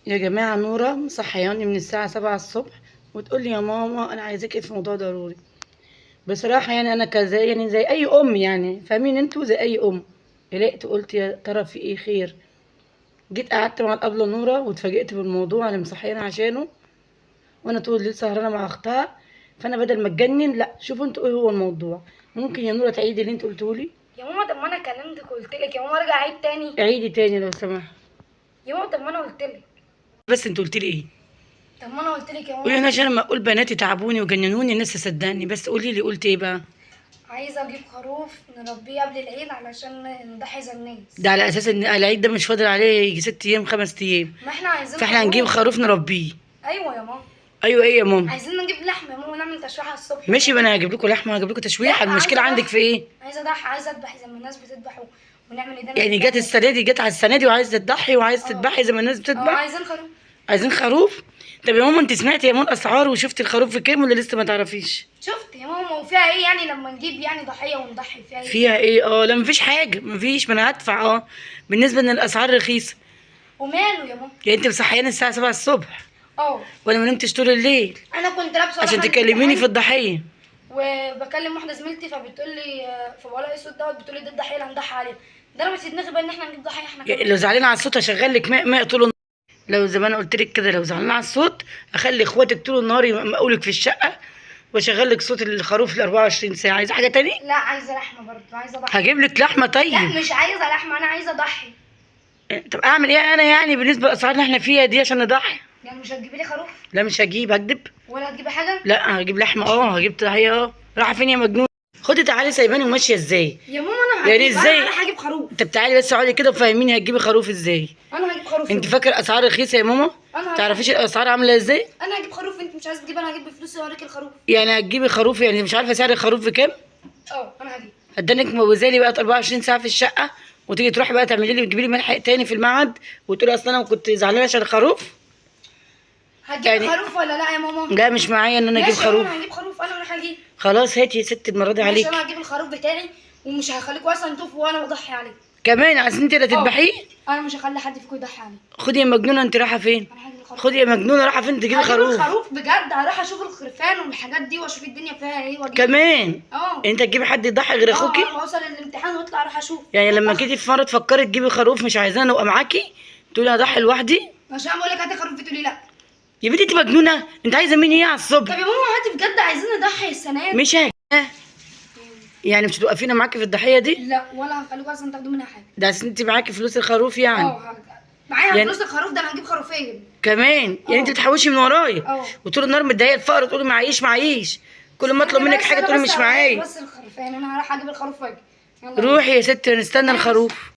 يا جماعة نورة مصحياني من الساعة 7 الصبح وتقول لي يا ماما أنا عايزاكي في موضوع ضروري. بصراحة يعني أنا كذا يعني زي أي أم، يعني فاهمين انتوا، زي أي أم. قلقت قلت يا ترى في إيه خير. جيت قعدت مع الأبلة نورة واتفاجئت بالموضوع اللي مصحياني عشانه، وأنا طول الليل سهرانة مع أختها. فأنا بدل ما اتجنن، لا شوفوا انتوا إيه هو الموضوع. ممكن يا نورة تعيدي اللي انت قلتولي؟ يا ماما طب ما انا كلمتك وقلت لك يا ماما ارجع عيد تاني. عيدي تاني لو سمحت. يا ماما طب ما انا قلت لك. بس انت قلتلي إيه؟ طب ما انا قلت لك يا قولي ماما. أنا عشان لما أقول بناتي تعبوني وجننوني الناس تصدقني، بس قولي لي قلت إيه بقى؟ عايزه اجيب خروف نربيه قبل العيد علشان نضحي زي الناس. ده على اساس ان العيد ده مش فاضل عليه يجي 6 ايام 5 ايام، ما احنا عايزين فاحنا هنجيب خروف نربيه. ايوه يا ماما. ايوه ايه يا ماما؟ عايزين نجيب لحمه يا ماما نعمل تشويحه الصبح. ماشي، ما انا هجيب لكم لحمه وهجيب لكم تشويحه. لا، المشكله عايزة عندك في ايه؟ عايزه اضحي، عايزه اذبح زي ما الناس بتذبح ونعمل ايدينا. يعني جت السنه دي، جت على السنه دي وعايزه تضحي وعايزه تذبحي زي ما الناس بتذبح؟ عايزين خروف. عايزين خروف. طب يا ماما انت سمعتي يا ماما الاسعار وشفتي الخروف بكام ولا لسه ما تعرفيش؟ شفت يا ماما وفيها ايه يعني لما نجيب يعني ضحيه ونضحي فيها ايه؟ فيها ايه؟ لا مفيش حاجه، مفيش، ما انا هدفع بالنسبه ان الاسعار رخيصه. وماله يا ماما؟ يعني انت مصحياني الساعه 7 الصبح اه وانا ما نمتش طول الليل انا كنت لابسه عشان رايحة تكلميني الامتحان. في الضحيه. وبكلم واحده زميلتي فبتقول لي فبقول لها ايه الصوت دوت، بتقول لي دي الضحيه اللي هنضحي عليها. ضربت في دماغي بقى ان احنا نجيب ضحيه احنا كمان. لو زعلانه على الصوت هشغل لك ماء طول النهار. لو زي ما انا قلت لك كده، لو زعلانه على الصوت اخلي اخواتك طول النهار يمقولك في الشقه واشغل لك صوت الخروف ال 24 ساعه. عايزه حاجه تاني؟ لا عايزه لحمه برضه، عايزه اضحي. هجيب لك لحمه. طيب لا مش عايزه لحمه، انا عايزه اضحي. طب اعمل ايه انا يعني بالنسبه للاسعار اللي احنا فيها دي عشان نضحي؟ يعني مش هتجيبي لي خروف لا مش هجيب، هكدب. ولا هتجيبي حاجه؟ لا هجيب لحمه، هجيب ضحيه. رايحه فين يا مجنون؟ خدي تعالي سايباني وماشيه ازاي؟ يا ماما انا يعني هجيب ازاي؟ انا هجيب خروف. طب تعالي بس اقعدي كده وفهميني هتجيبي خروف ازاي؟ انا هجيب خروف. انت فاكره اسعار رخيصه يا ماما؟ تعرفيش الاسعار عامله ازاي؟ انا هجيب خروف، انت مش عايزه تجيب، انا هجيب بفلوسي واوريك الخروف. يعني هتجيبي خروف؟ يعني مش عارفه سعر الخروف بكام؟ انا هجيب. هدانك موزالي بقى 24 ساعه في الشقه، وتيجي تروحي بقى تعملي لي وتجيبي لي ملحق تاني في المعهد وتقولي اصل انا كنت زعلانه عشان الخروف. هتجيب يعني خروف ولا لا يا ماما؟ لا مش معايا ان انا اجيب خروف. انا هجيب خروف، انا رايحه اجيب. خلاص هاتي يا ست المره دي عليك. انا هجيب الخروف بتاعي ومش هخليكوا اصلا تطوفوا وانا بضحي عليه. كمان عايزين انت اللي تذبحيه؟ انا مش هخلي حد فيكم يضحي عليه. خدي يا مجنونه، انت رايحه فين؟ انا هجيب الخروف. خدي يا مجنونه، رايحه فين تجيبي خروف؟ هجيب الخروف بجد، هروح اشوف الخرفان والحاجات دي واشوف الدنيا فيها ايه واجيب. كمان اه انت تجيبي حد يضحي غير اخوكي؟ لما اوصل الامتحان واطلع اروح اشوف. يعني لما جيتي في مره تفكري تجيبي خروف مش عايزانا ابقى معاكي تقولي هضحي لوحدي؟ عشان بقول لك هاتي خروف بتقولي لا. يا بنتي انت مجنونه، انت عايزه مني ايه على طب الصبح؟ يا ماما هاتي بجد، عايزين نضحي السنه دي. مش يعني مش هتوقفينا معاكي في الضحيه دي؟ لا ولا هخليكوا اصلا تاخدوا منها حاجه. ده عشان انت معاكي فلوس الخروف يعني؟ معايا يعني فلوس الخروف ده، انا هجيب خروفين كمان. يعني انت بتحوشي من ورايا وطول النهار متضايقه الفقر تقولي معيش. كل ما اطلب منك حاجه تقولي مش معايا. بس الخروفين انا هروح اجيب الخروف واجي. روحي يا ستي نستنى الخروف.